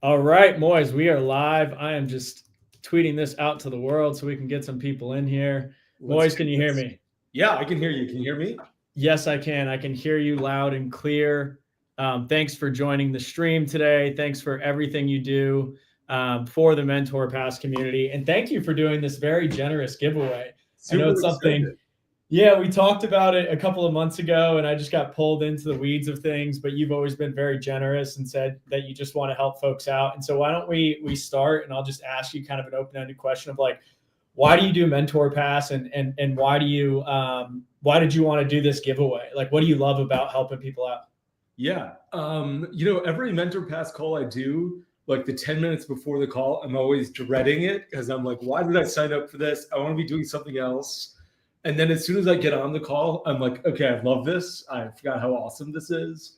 All right, Moiz, we are live. I am just tweeting this out to the world so we can get some people in here. Let's Moiz, do can you hear this. me? Yeah, I can hear you. Can you hear me? Yes, I can. I can hear you loud and clear. Thanks for joining the stream today. Thanks for everything you do for the Mentor Pass community. And thank you for doing this very generous giveaway. I know Super it's something. excited. Yeah, we talked about it a couple of months ago, and I just got pulled into the weeds of things. But you've always been very generous and said that you just want to help folks out. And so why don't we start? And I'll just ask you kind of an open-ended question of like, why do you do Mentor Pass, and why did you want to do this giveaway? Like, what do you love about helping people out? Yeah. Every Mentor Pass call I do, like the 10 minutes before the call, I'm always dreading it because I'm like, why did I sign up for this? I want to be doing something else. And then as soon as I get on the call, I'm like, okay, I love this. I forgot how awesome this is.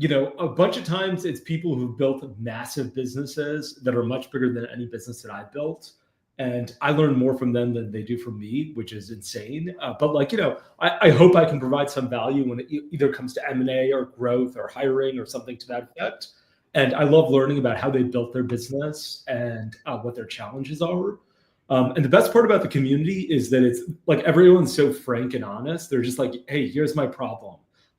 A bunch of times it's people who've built massive businesses that are much bigger than any business that I've built. And I learn more from them than they do from me, which is insane. I hope I can provide some value when it either comes to M&A or growth or hiring or something to that effect. And I love learning about how they built their business and what their challenges are. And the best part about the community is that it's like everyone's so frank and honest. They're just like, hey, here's my problem.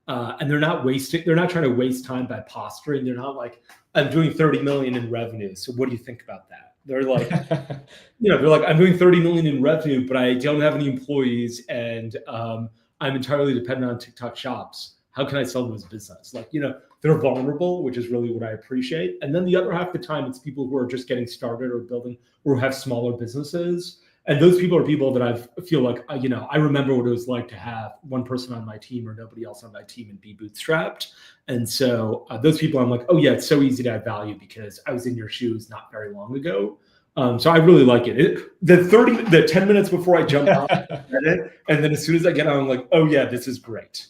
And they're not trying to waste time by posturing. They're not like, I'm doing 30 million in revenue. So what do you think about that? They're like, I'm doing 30 million in revenue, but I don't have any employees and I'm entirely dependent on TikTok shops. How can I sell them as business? They're vulnerable, which is really what I appreciate. And then the other half of the time, it's people who are just getting started or building or have smaller businesses. And those people are people that I feel like, I remember what it was like to have one person on my team or nobody else on my team and be bootstrapped. And so those people, I'm like, oh yeah, it's so easy to add value because I was in your shoes not very long ago. So I really like it. The 10 minutes before I jump on it, and then as soon as I get on, I'm like, oh yeah, this is great.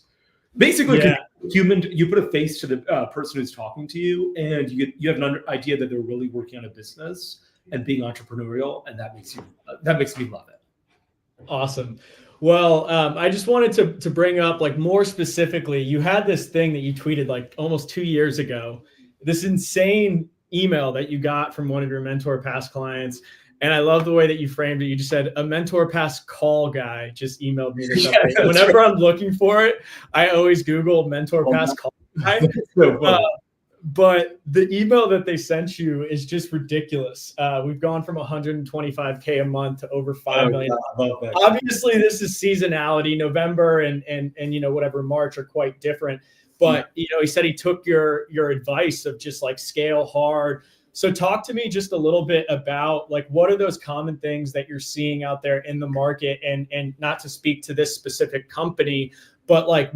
Basically, yeah. You put a face to the person who's talking to you, and you have an idea that they're really working on a business and being entrepreneurial, and that makes me love it. Awesome. Well, I just wanted to bring up, like, more specifically, you had this thing that you tweeted like almost 2 years ago, this insane email that you got from one of your Mentor Pass clients. And I love the way that you framed it. You just said, a Mentor Pass call guy just emailed me this update. Whenever right. I'm looking for it, I always Google Mentor Pass call guy. But the email that they sent you is just ridiculous. We've gone from 125K a month to over 5 million. Obviously, this is seasonality. November and whatever March are quite different. But he said he took your advice of just like scale hard. So talk to me just a little bit about, like, what are those common things that you're seeing out there in the market, and not to speak to this specific company, but like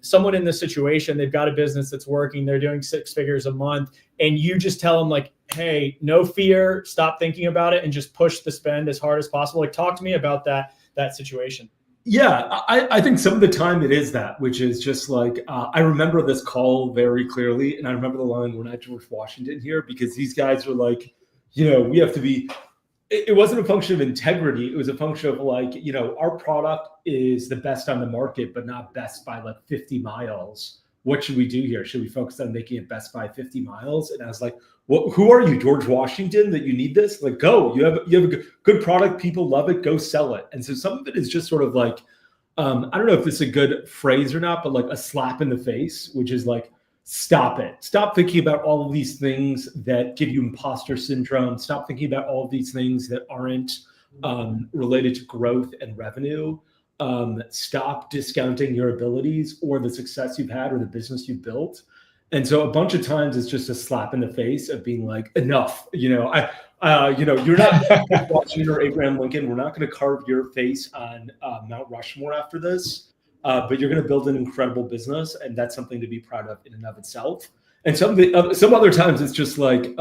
someone in this situation, they've got a business that's working, they're doing 6 figures a month, and you just tell them like, hey, no fear, stop thinking about it and just push the spend as hard as possible. Like, talk to me about that situation. Yeah, I think some of the time it is that, which is just like, I remember this call very clearly. And I remember the line, we're not George Washington here, because these guys were like, we have to be, it wasn't a function of integrity. It was a function of like, our product is the best on the market, but not best by like 50 miles. What should we do here? Should we focus on making it best by 50 miles? And I was like, well, who are you, George Washington, that you need this? Like, go, you have a good product. People love it. Go sell it. And so some of it is just sort of like, I don't know if this is a good phrase or not, but like a slap in the face, which is like, stop it. Stop thinking about all of these things that give you imposter syndrome. Stop thinking about all of these things that aren't related to growth and revenue. Stop discounting your abilities or the success you've had or the business you've built. And so a bunch of times it's just a slap in the face of being like, enough, you're not Washington or Abraham Lincoln. We're not going to carve your face on Mount Rushmore after this, but you're going to build an incredible business. And that's something to be proud of in and of itself. And some other times it's just like,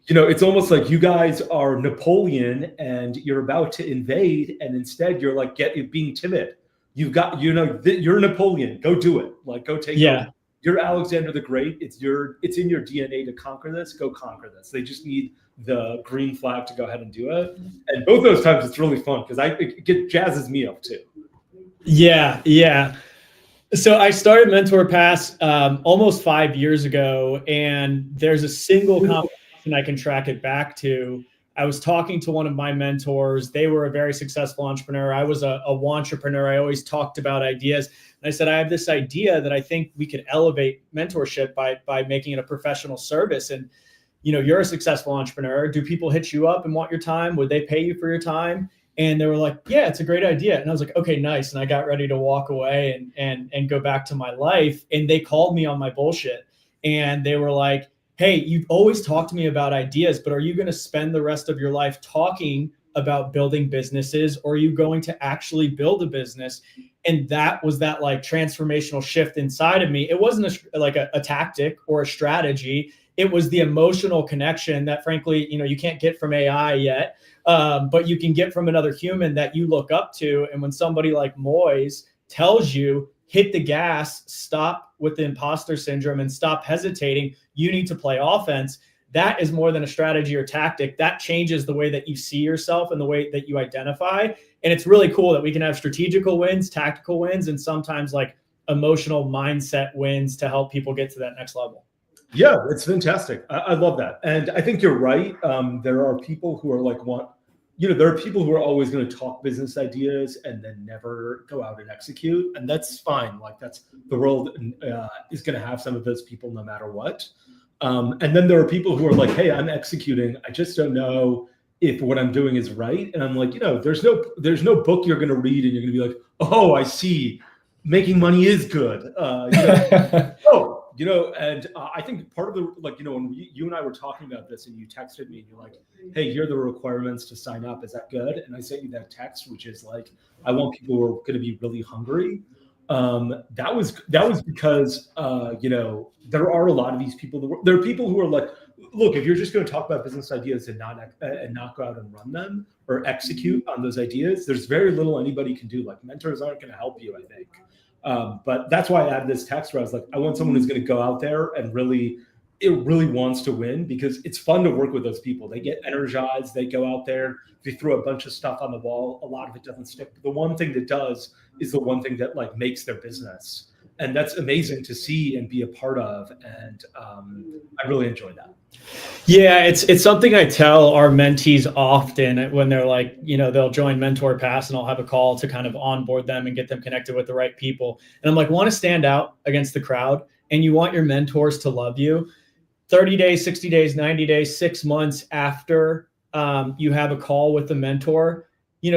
it's almost like you guys are Napoleon and you're about to invade. And instead you're like, being timid. You've got, you're Napoleon, go do it. Like, go take over. You're Alexander the Great. It's in your DNA to conquer this. Go conquer this. They just need the green flag to go ahead and do it. And both those times, it's really fun because it jazzes me up too. Yeah. So I started Mentor Pass almost 5 years ago, and there's a single conversation I can track it back to. I was talking to one of my mentors. They were a very successful entrepreneur. I was a wantrepreneur. I always talked about ideas. And I said, I have this idea that I think we could elevate mentorship by making it a professional service. And, you're a successful entrepreneur. Do people hit you up and want your time? Would they pay you for your time? And they were like, yeah, it's a great idea. And I was like, okay, nice. And I got ready to walk away and go back to my life. And they called me on my bullshit. And they were like, hey, you've always talked to me about ideas, but are you going to spend the rest of your life talking about building businesses, or are you going to actually build a business? And that was that like transformational shift inside of me. It wasn't a tactic or a strategy. It was the emotional connection that, frankly, you can't get from AI yet. But you can get from another human that you look up to. And when somebody like Moiz tells you, hit the gas, stop with the imposter syndrome and stop hesitating, you need to play offense. That is more than a strategy or tactic. That changes the way that you see yourself and the way that you identify. And it's really cool that we can have strategical wins, tactical wins, and sometimes like emotional mindset wins to help people get to that next level. Yeah, it's fantastic. I love that. And I think you're right. There are people who are like, there are people who are always going to talk business ideas and then never go out and execute. And that's fine. Like that's the world is going to have some of those people no matter what. And then there are people who are like, hey, I'm executing. I just don't know if what I'm doing is right. And I'm like, there's no book you're going to read and you're going to be like, oh, I see. Making money is good. And I think part of the, when you and I were talking about this and you texted me and you're like, hey, here are the requirements to sign up. Is that good? And I sent you that text, which is like, I want people who are going to be really hungry. That was because, there are a lot of these people. There are people who are like, look, if you're just going to talk about business ideas and not go out and run them or execute on those ideas, there's very little anybody can do. Like mentors aren't going to help you, I think. But that's why I added this text where I was like, I want someone who's going to go out there and really wants to win, because it's fun to work with those people. They get energized. They go out there. They throw a bunch of stuff on the wall. A lot of it doesn't stick. But the one thing that does is the one thing that like makes their business. And that's amazing to see and be a part of. And I really enjoy that. Yeah, it's something I tell our mentees often when they're like, they'll join Mentor Pass and I'll have a call to kind of onboard them and get them connected with the right people. And I'm like, want to stand out against the crowd and you want your mentors to love you. 30 days, 60 days, 90 days, 6 months after you have a call with the mentor,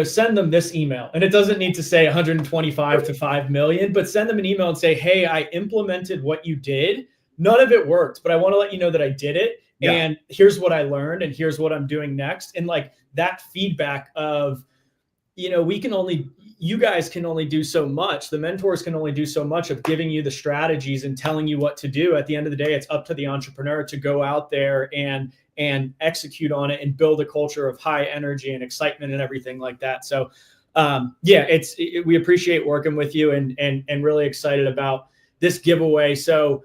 send them this email. And it doesn't need to say 125 to 5 million, but send them an email and say, hey, I implemented what you did. None of it worked, but I want to let you know that I did it. Yeah. And here's what I learned and here's what I'm doing next. And like that feedback of, you guys can only do so much. The mentors can only do so much of giving you the strategies and telling you what to do. At the end of the day, it's up to the entrepreneur to go out there and execute on it and build a culture of high energy and excitement and everything like that. So we appreciate working with you and really excited about this giveaway. So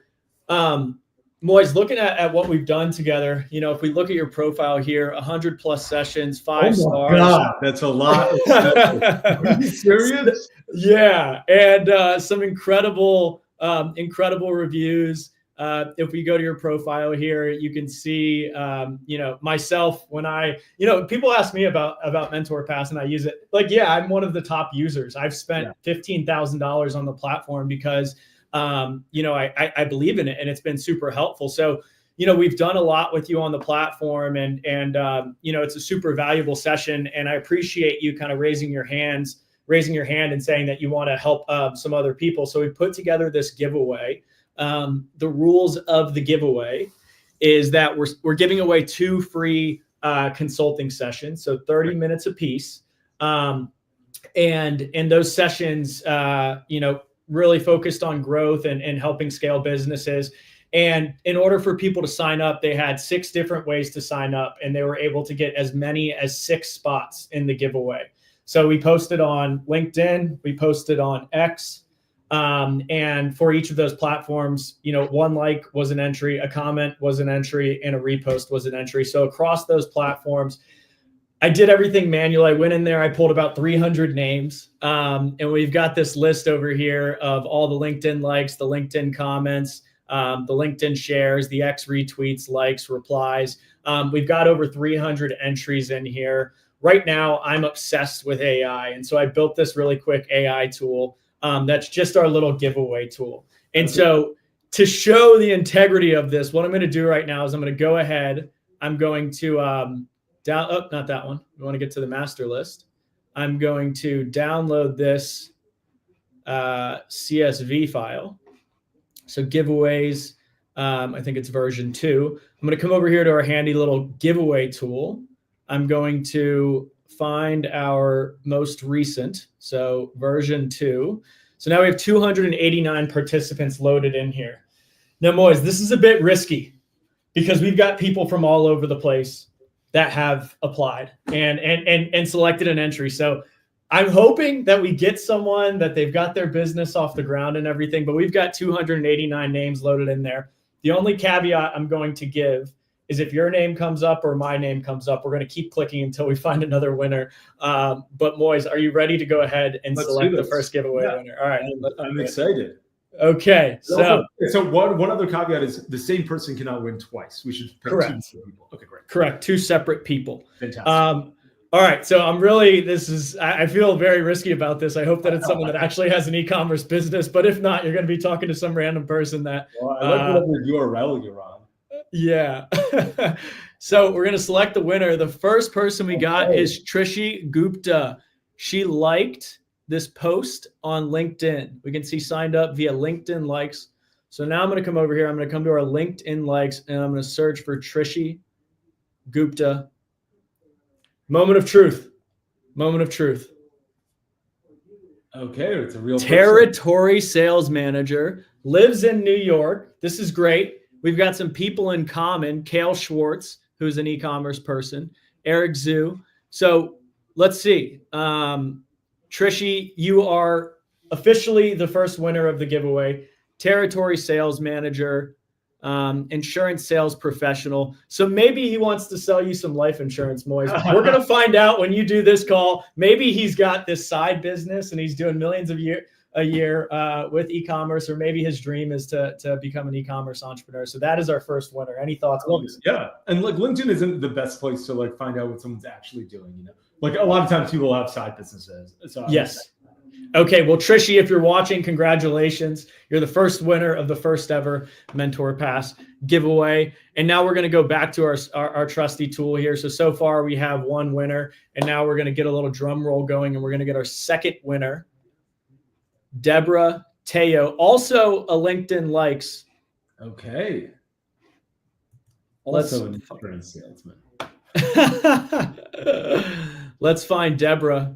Moiz, looking at what we've done together, if we look at your profile here, 100+ sessions, 5 stars. God, that's a lot. Are you serious? Yeah, and some incredible reviews. If we go to your profile here, you can see, myself when people ask me about Mentor Pass and I use it. Like, yeah, I'm one of the top users. I've spent $15,000 on the platform because I believe in it and it's been super helpful. So, we've done a lot with you on the platform and it's a super valuable session. And I appreciate you kind of raising your hand and saying that you want to help some other people. So we put together this giveaway. The rules of the giveaway is that we're giving away 2 free consulting sessions. So 30 minutes a piece. And those sessions, really focused on growth and helping scale businesses. And in order for people to sign up, they had 6 different ways to sign up, and they were able to get as many as 6 spots in the giveaway. So we posted on LinkedIn, we posted on X, and for each of those platforms, 1 like was an entry, a comment was an entry, and a repost was an entry. So across those platforms, I did everything manual. I went in there, I pulled about 300 names. And we've got this list over here of all the LinkedIn likes, the LinkedIn comments, the LinkedIn shares, the X retweets, likes, replies. We've got over 300 entries in here. Right now, I'm obsessed with AI. And so I built this really quick AI tool that's just our little giveaway tool. And so to show the integrity of this, what I'm going to do right now is I'm going to go ahead. I'm going to not that one. We want to get to the master list. I'm going to download this CSV file. So giveaways, I think it's version 2. I'm going to come over here to our handy little giveaway tool. I'm going to find our most recent, so version 2. So now we have 289 participants loaded in here. Now, Moiz, this is a bit risky because we've got people from all over the place that have applied and selected an entry. So I'm hoping that we get someone that they've got their business off the ground and everything, but we've got 289 names loaded in there. The only caveat I'm going to give is if your name comes up or my name comes up, we're going to keep clicking until we find another winner. But Moiz, are you ready to go ahead and select the first giveaway winner? All right. I'm excited. Okay. So one other caveat is the same person cannot win twice. We should pick correct. 2 people. Okay, great. Correct. 2 separate people. Fantastic. All right. So I feel very risky about this. I hope that it's someone that actually has an e-commerce business, but if not, you're going to be talking to some random person that. Well, I like whatever URL you're on. Yeah. So we're going to select the winner. The first person we got is Trishi Gupta. She liked this post on LinkedIn. We can see signed up via LinkedIn likes. So now I'm going to come over here. I'm going to come to our LinkedIn likes and I'm going to search for Trishi Gupta. Moment of truth. Moment of truth. Okay, it's a real territory sales manager, lives in New York. This is great. We've got some people in common. Kale Schwartz, who's an e-commerce person. Eric Zhu. So let's see. Trishi, you are officially the first winner of the giveaway. Territory sales manager, insurance sales professional. So maybe he wants to sell you some life insurance, Moiz. We're going to find out when you do this call. Maybe he's got this side business and he's doing millions a year with e-commerce, or maybe his dream is to become an e-commerce entrepreneur. So that is our first winner. Any thoughts? Yeah. And like LinkedIn isn't the best place to like find out what someone's actually doing, you know? Like a lot of times people have side businesses. So yes. Okay. Well, Trishi, if you're watching, congratulations. You're the first winner of the first ever Mentor Pass giveaway. And now we're going to go back to our trusty tool here. So far we have 1 winner, and now we're going to get a little drum roll going, and we're going to get our second winner, Deborah Teo, also a LinkedIn likes. Okay. Also an insurance salesman. Let's find Deborah.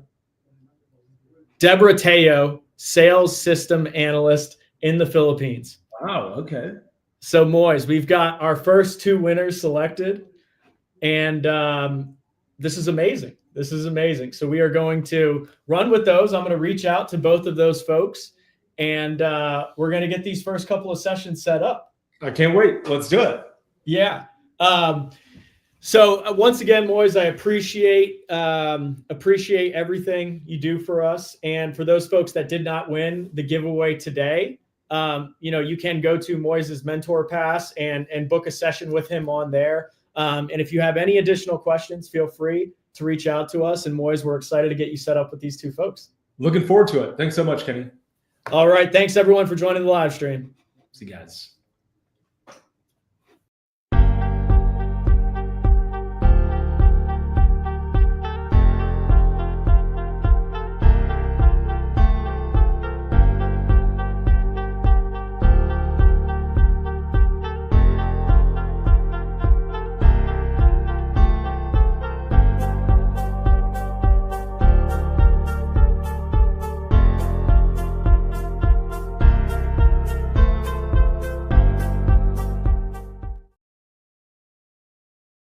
Deborah Teo, sales system analyst in the Philippines. Wow. Okay. So Moiz, we've got our first 2 winners selected, and this is amazing. This is amazing. So we are going to run with those. I'm going to reach out to both of those folks, and we're going to get these first couple of sessions set up. I can't wait. Let's do it. Yeah. So once again, Moiz, I appreciate everything you do for us. And for those folks that did not win the giveaway today, you can go to Moiz's Mentor Pass and book a session with him on there. And if you have any additional questions, feel free to reach out to us. And Moiz, we're excited to get you set up with these 2 folks. Looking forward to it. Thanks so much, Kenny. All right. Thanks everyone for joining the live stream. See you guys.